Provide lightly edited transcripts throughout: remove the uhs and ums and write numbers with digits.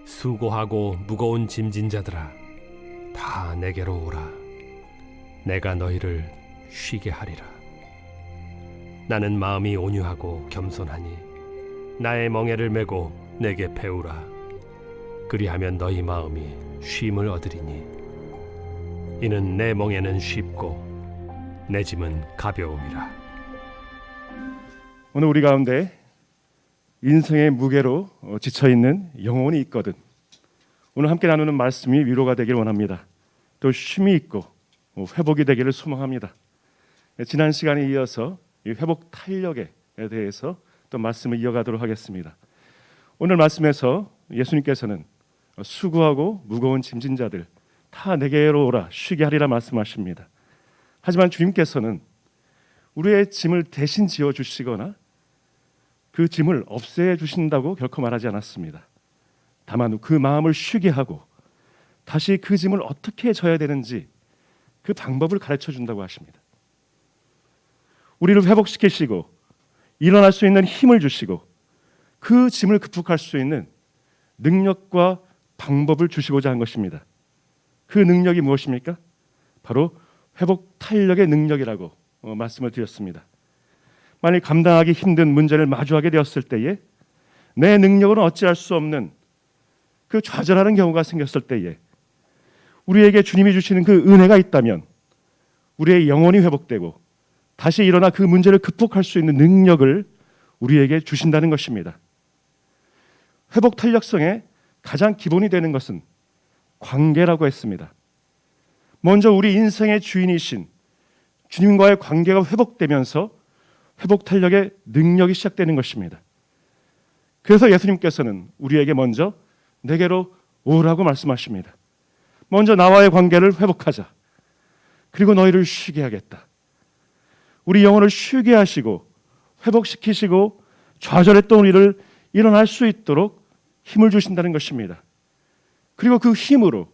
수고하고 무거운 짐진 자들아, 다 내게로 오라. 내가 너희를 쉬게 하리라. 나는 마음이 온유하고 겸손하니 나의 멍에를 메고 내게 배우라. 그리하면 너희 마음이 쉼을 얻으리니 이는 내 멍에는 쉽고 내 짐은 가벼움이라. 오늘 우리 가운데 인생의 무게로 지쳐있는 영혼이 있거든 오늘 함께 나누는 말씀이 위로가 되길 원합니다. 또 쉼이 있고 회복이 되기를 소망합니다. 지난 시간에 이어서 이 회복 탄력에 대해서 또 말씀을 이어가도록 하겠습니다. 오늘 말씀에서 예수님께서는 수고하고 무거운 짐진 자들 다 내게로 오라 쉬게 하리라 말씀하십니다. 하지만 주님께서는 우리의 짐을 대신 지어주시거나 그 짐을 없애 주신다고 결코 말하지 않았습니다. 다만 그 마음을 쉬게 하고 다시 그 짐을 어떻게 져야 되는지 그 방법을 가르쳐 준다고 하십니다. 우리를 회복시키시고 일어날 수 있는 힘을 주시고 그 짐을 극복할 수 있는 능력과 방법을 주시고자 한 것입니다. 그 능력이 무엇입니까? 바로 회복 탄력의 능력이라고 말씀을 드렸습니다. 만일 감당하기 힘든 문제를 마주하게 되었을 때에 내 능력으로는 어찌할 수 없는 그 좌절하는 경우가 생겼을 때에 우리에게 주님이 주시는 그 은혜가 있다면 우리의 영혼이 회복되고 다시 일어나 그 문제를 극복할 수 있는 능력을 우리에게 주신다는 것입니다. 회복 탄력성의 가장 기본이 되는 것은 관계라고 했습니다. 먼저 우리 인생의 주인이신 주님과의 관계가 회복되면서 회복 탄력의 능력이 시작되는 것입니다. 그래서 예수님께서는 우리에게 먼저 내게로 오라고 말씀하십니다. 먼저 나와의 관계를 회복하자. 그리고 너희를 쉬게 하겠다. 우리 영혼을 쉬게 하시고 회복시키시고 좌절했던 우리를 일어날 수 있도록 힘을 주신다는 것입니다. 그리고 그 힘으로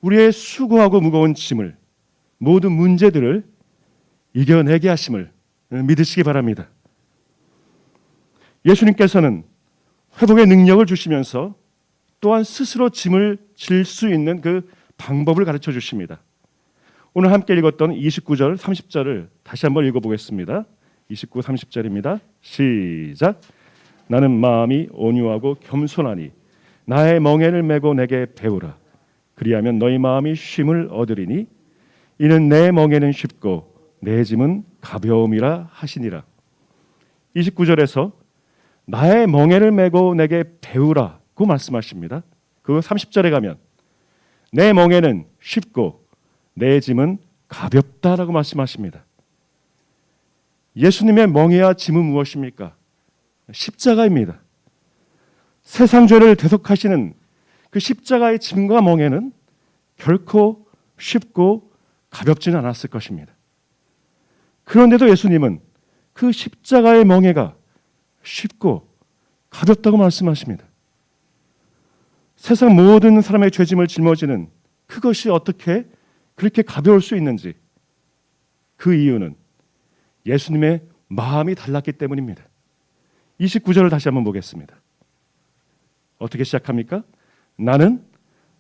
우리의 수고하고 무거운 짐을 모든 문제들을 이겨내게 하심을 믿으시기 바랍니다. 예수님께서는 회복의 능력을 주시면서 또한 스스로 짐을 질 수 있는 그 방법을 가르쳐 주십니다. 오늘 함께 읽었던 29절, 30절을 다시 한번 읽어보겠습니다. 29, 30절입니다. 시작. 나는 마음이 온유하고 겸손하니 나의 멍에를 메고 내게 배우라. 그리하면 너희 마음이 쉼을 얻으리니 이는 내 멍에는 쉽고 내 짐은 가벼움이라 하시니라. 29절에서 나의 멍에를 메고 내게 배우라고 말씀하십니다. 그 30절에 가면 내 멍에는 쉽고 내 짐은 가볍다라고 말씀하십니다. 예수님의 멍에와 짐은 무엇입니까? 십자가입니다. 세상 죄를 대속하시는 그 십자가의 짐과 멍에는 결코 쉽고 가볍지는 않았을 것입니다. 그런데도 예수님은 그 십자가의 멍에가 쉽고 가볍다고 말씀하십니다. 세상 모든 사람의 죄짐을 짊어지는 그것이 어떻게 그렇게 가벼울 수 있는지 그 이유는 예수님의 마음이 달랐기 때문입니다. 29절을 다시 한번 보겠습니다. 어떻게 시작합니까? 나는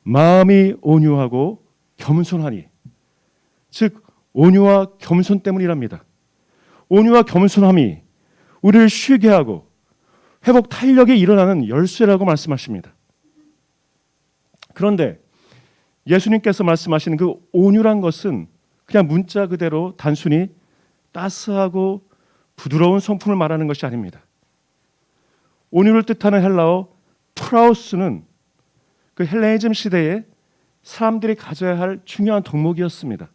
마음이 온유하고 겸손하니, 즉 온유와 겸손 때문이랍니다. 온유와 겸손함이 우리를 쉬게 하고 회복 탄력이 일어나는 열쇠라고 말씀하십니다. 그런데 예수님께서 말씀하시는 그 온유란 것은 그냥 문자 그대로 단순히 따스하고 부드러운 성품을 말하는 것이 아닙니다. 온유를 뜻하는 헬라어 프라우스는 그 헬레니즘 시대에 사람들이 가져야 할 중요한 덕목이었습니다.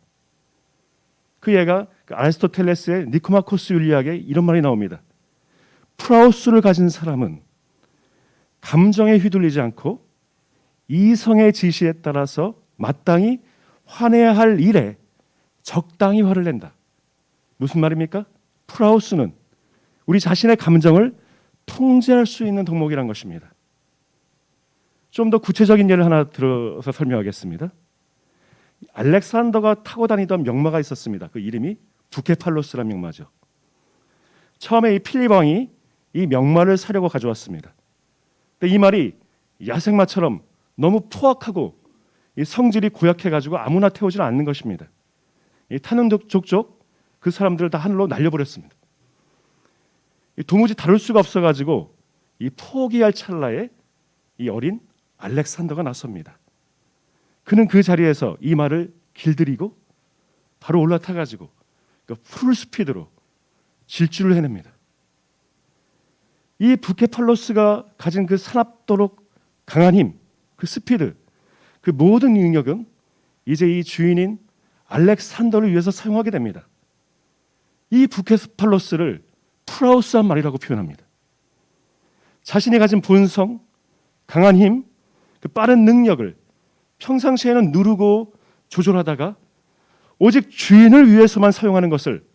그 예가 아리스토텔레스의 니코마코스 윤리학에 이런 말이 나옵니다. 프라우스를 가진 사람은 감정에 휘둘리지 않고 이성의 지시에 따라서 마땅히 화내야 할 일에 적당히 화를 낸다. 무슨 말입니까? 프라우스는 우리 자신의 감정을 통제할 수 있는 덕목이란 것입니다. 좀 더 구체적인 예를 하나 들어서 설명하겠습니다. 알렉산더가 타고 다니던 명마가 있었습니다. 그 이름이 부케팔로스라는 명마죠. 처음에 이 필립 왕이 이 명마를 사려고 가져왔습니다. 근데 이 말이 야생마처럼 너무 포악하고 이 성질이 고약해가지고 아무나 태우지는 않는 것입니다. 이 타는 족족 그 사람들을 다 하늘로 날려버렸습니다. 도무지 다룰 수가 없어가지고 이 포기할 찰나에 이 어린 알렉산더가 나섭니다. 그는 그 자리에서 이 말을 길들이고 바로 올라타가지고 그 풀 스피드로 질주를 해냅니다. 이 부케팔로스가 가진 그 사납도록 강한 힘, 그 스피드, 그 모든 능력은 이제 이 주인인 알렉산더를 위해서 사용하게 됩니다. 이 부케팔로스를 프라우스한 말이라고 표현합니다. 자신이 가진 본성, 강한 힘, 그 빠른 능력을 평상시에는 누르고 조절하다가 오직 주인을 위해서만 사용하는 것을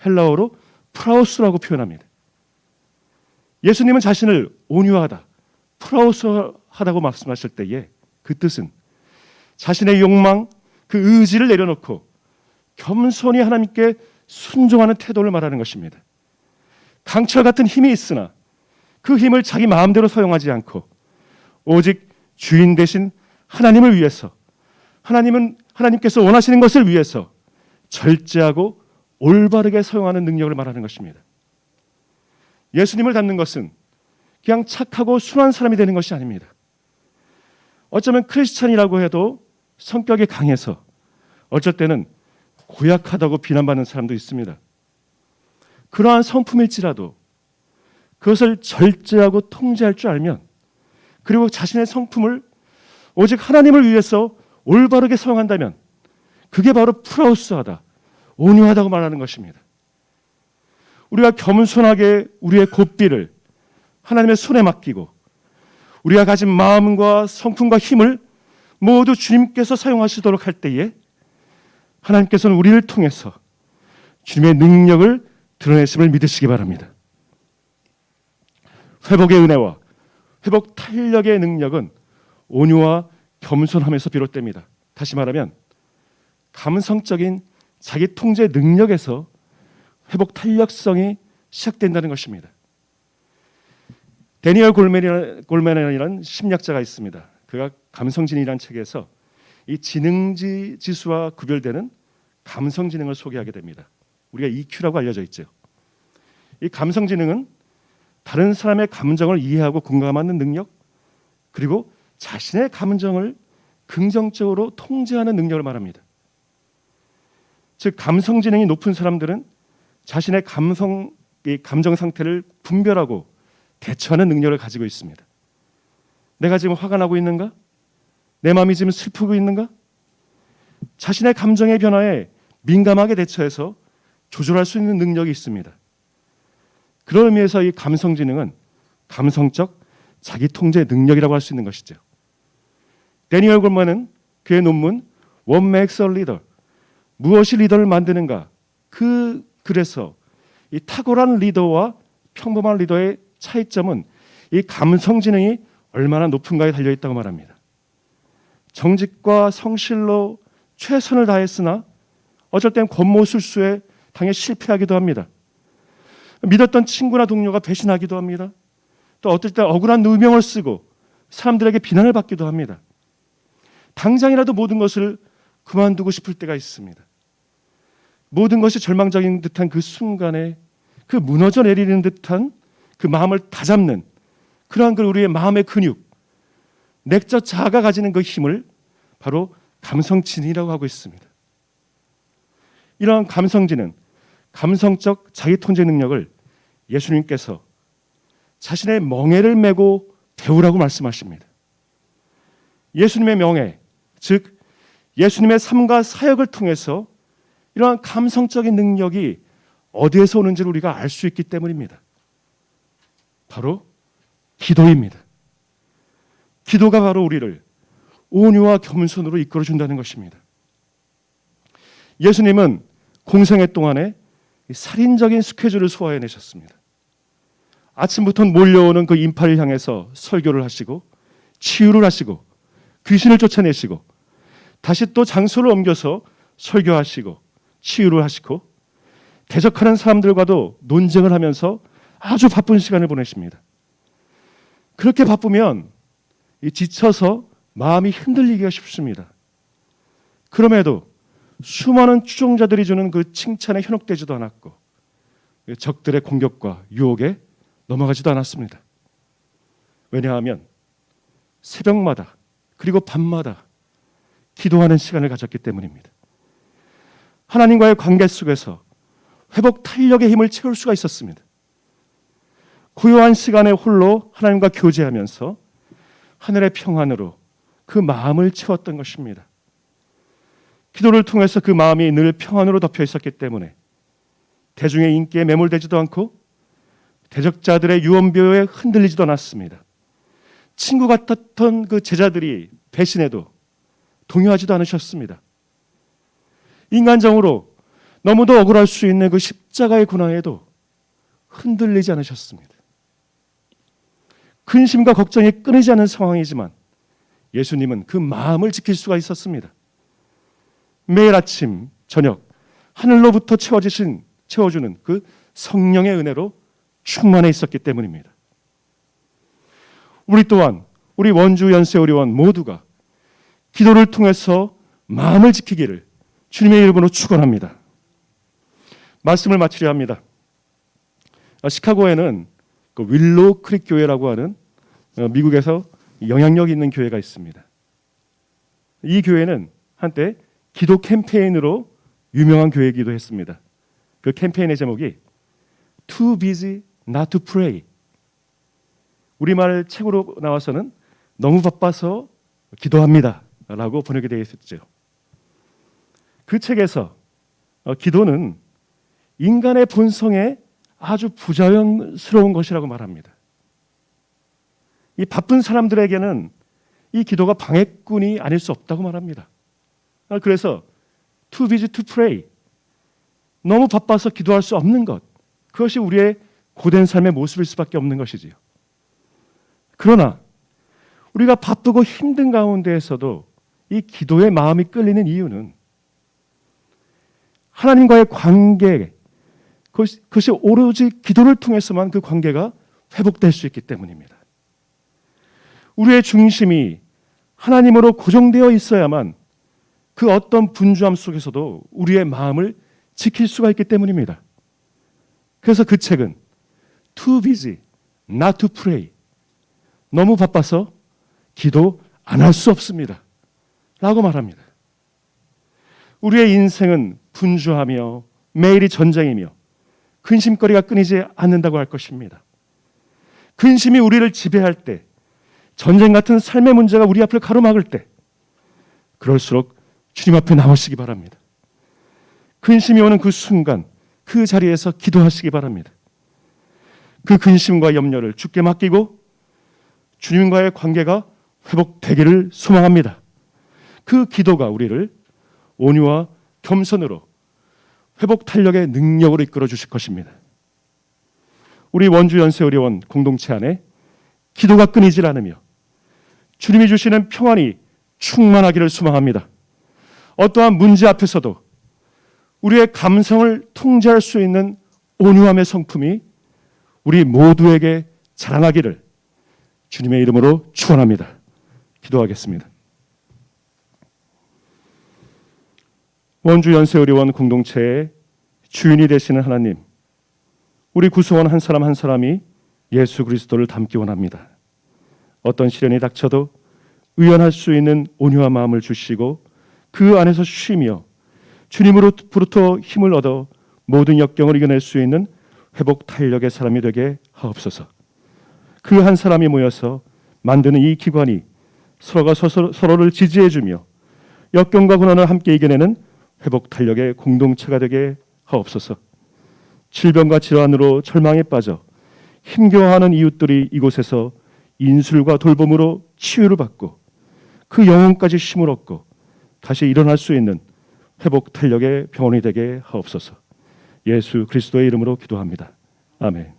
헬라어로 프라우스라고 표현합니다. 예수님은 자신을 온유하다, 프라우스하다고 말씀하실 때에 그 뜻은 자신의 욕망, 그 의지를 내려놓고 겸손히 하나님께 순종하는 태도를 말하는 것입니다. 강철 같은 힘이 있으나 그 힘을 자기 마음대로 사용하지 않고 오직 주인 대신 하나님을 위해서, 하나님께서 원하시는 것을 위해서 절제하고 올바르게 사용하는 능력을 말하는 것입니다. 예수님을 닮는 것은 그냥 착하고 순한 사람이 되는 것이 아닙니다. 어쩌면 크리스찬이라고 해도 성격이 강해서 어쩔 때는 고약하다고 비난받는 사람도 있습니다. 그러한 성품일지라도 그것을 절제하고 통제할 줄 알면, 그리고 자신의 성품을 오직 하나님을 위해서 올바르게 사용한다면 그게 바로 프라우스하다, 온유하다고 말하는 것입니다. 우리가 겸손하게 우리의 고삐를 하나님의 손에 맡기고 우리가 가진 마음과 성품과 힘을 모두 주님께서 사용하시도록 할 때에 하나님께서는 우리를 통해서 주님의 능력을 드러내심을 믿으시기 바랍니다. 회복의 은혜와 회복 탄력의 능력은 온유와 겸손함에서 비롯됩니다. 다시 말하면 감성적인 자기 통제 능력에서 회복 탄력성이 시작된다는 것입니다. 데니얼 골맨이라는 심리학자가 있습니다. 그가 감성지능이라는 책에서 이 지능지수와 구별되는 감성지능을 소개하게 됩니다. 우리가 EQ라고 알려져 있죠. 이 감성지능은 다른 사람의 감정을 이해하고 공감하는 능력, 그리고 자신의 감정을 긍정적으로 통제하는 능력을 말합니다. 즉 감성지능이 높은 사람들은 자신의 감정 상태를 분별하고 대처하는 능력을 가지고 있습니다. 내가 지금 화가 나고 있는가? 내 마음이 지금 슬프고 있는가? 자신의 감정의 변화에 민감하게 대처해서 조절할 수 있는 능력이 있습니다. 그런 의미에서 이 감성지능은 감성적 자기통제 능력이라고 할 수 있는 것이죠. 데니얼 골만은 그의 논문 What Makes a Leader, 무엇이 리더를 만드는가, 그 글에서 이 탁월한 리더와 평범한 리더의 차이점은 이 감성지능이 얼마나 높은가에 달려있다고 말합니다. 정직과 성실로 최선을 다했으나 어쩔 땐 권모술수에 당해 실패하기도 합니다. 믿었던 친구나 동료가 배신하기도 합니다. 또 어떨 때 억울한 누명을 쓰고 사람들에게 비난을 받기도 합니다. 당장이라도 모든 것을 그만두고 싶을 때가 있습니다. 모든 것이 절망적인 듯한 그 순간에 그 무너져 내리는 듯한 그 마음을 다잡는 그러한 그 우리의 마음의 근육, 내적 자아가 가지는 그 힘을 바로 감성지능이라고 하고 있습니다. 이러한 감성지능, 감성적 자기통제 능력을 예수님께서 자신의 멍에를 메고 배우라고 말씀하십니다. 예수님의 명예, 즉 예수님의 삶과 사역을 통해서 이러한 감성적인 능력이 어디에서 오는지를 우리가 알 수 있기 때문입니다. 바로 기도입니다. 기도가 바로 우리를 온유와 겸손으로 이끌어준다는 것입니다. 예수님은 공생애 동안에 살인적인 스케줄을 소화해내셨습니다. 아침부터 몰려오는 그 인파를 향해서 설교를 하시고 치유를 하시고 귀신을 쫓아내시고 다시 또 장소를 옮겨서 설교하시고 치유를 하시고 대적하는 사람들과도 논쟁을 하면서 아주 바쁜 시간을 보내십니다. 그렇게 바쁘면 지쳐서 마음이 흔들리기가 쉽습니다. 그럼에도 수많은 추종자들이 주는 그 칭찬에 현혹되지도 않았고 적들의 공격과 유혹에 넘어가지도 않았습니다. 왜냐하면 새벽마다 그리고 밤마다 기도하는 시간을 가졌기 때문입니다. 하나님과의 관계 속에서 회복 탄력의 힘을 채울 수가 있었습니다. 고요한 시간에 홀로 하나님과 교제하면서 하늘의 평안으로 그 마음을 채웠던 것입니다. 기도를 통해서 그 마음이 늘 평안으로 덮여 있었기 때문에 대중의 인기에 매몰되지도 않고 대적자들의 유언비어에 흔들리지도 않았습니다. 친구 같았던 그 제자들이 배신해도 동요하지도 않으셨습니다. 인간적으로 너무도 억울할 수 있는 그 십자가의 고난에도 흔들리지 않으셨습니다. 근심과 걱정이 끊이지 않는 상황이지만 예수님은 그 마음을 지킬 수가 있었습니다. 매일 아침, 저녁 하늘로부터 채워주는 그 성령의 은혜로 충만해 있었기 때문입니다. 우리 또한 우리 원주 연세의료원 모두가 기도를 통해서 마음을 지키기를 주님의 이름으로 축원합니다. 말씀을 마치려 합니다. 시카고에는 그 윌로우 크릭 교회라고 하는 미국에서 영향력 있는 교회가 있습니다. 이 교회는 한때 기도 캠페인으로 유명한 교회이기도 했습니다. 그 캠페인의 제목이 Too busy not to pray. 우리말 책으로 나와서는 너무 바빠서 기도합니다 라고 번역이 되어 있었죠. 그 책에서 기도는 인간의 본성에 아주 부자연스러운 것이라고 말합니다. 이 바쁜 사람들에게는 이 기도가 방해꾼이 아닐 수 없다고 말합니다. 그래서 too busy to pray, 너무 바빠서 기도할 수 없는 것, 그것이 우리의 고된 삶의 모습일 수밖에 없는 것이지요. 그러나 우리가 바쁘고 힘든 가운데에서도 이 기도의 마음이 끌리는 이유는 하나님과의 관계, 그것이 오로지 기도를 통해서만 그 관계가 회복될 수 있기 때문입니다. 우리의 중심이 하나님으로 고정되어 있어야만 그 어떤 분주함 속에서도 우리의 마음을 지킬 수가 있기 때문입니다. 그래서 그 책은 Too busy not to pray, 너무 바빠서 기도 안 할 수 없습니다 라고 말합니다. 우리의 인생은 분주하며 매일이 전쟁이며 근심거리가 끊이지 않는다고 할 것입니다. 근심이 우리를 지배할 때, 전쟁 같은 삶의 문제가 우리 앞을 가로막을 때, 그럴수록 주님 앞에 나오시기 바랍니다. 근심이 오는 그 순간 그 자리에서 기도하시기 바랍니다. 그 근심과 염려를 주께 맡기고 주님과의 관계가 회복되기를 소망합니다. 그 기도가 우리를 온유와 겸손으로 회복 탄력의 능력으로 이끌어 주실 것입니다. 우리 원주 연세의료원 공동체 안에 기도가 끊이질 않으며 주님이 주시는 평안이 충만하기를 소망합니다. 어떠한 문제 앞에서도 우리의 감성을 통제할 수 있는 온유함의 성품이 우리 모두에게 자라나기를 주님의 이름으로 축원합니다. 기도하겠습니다. 원주 연세의료원 공동체의 주인이 되시는 하나님, 우리 구성원 한 사람 한 사람이 예수 그리스도를 닮기 원합니다. 어떤 시련이 닥쳐도 의연할 수 있는 온유한 마음을 주시고 그 안에서 쉬며 주님으로부터 힘을 얻어 모든 역경을 이겨낼 수 있는 회복 탄력의 사람이 되게 하옵소서. 그 한 사람이 모여서 만드는 이 기관이 서로가 서로를 지지해주며 역경과 고난을 함께 이겨내는 회복 탄력의 공동체가 되게 하옵소서. 질병과 질환으로 절망에 빠져 힘겨워하는 이웃들이 이곳에서 인술과 돌봄으로 치유를 받고 그 영혼까지 힘을 얻고 다시 일어날 수 있는 회복 탄력의 병원이 되게 하옵소서. 예수 그리스도의 이름으로 기도합니다. 아멘.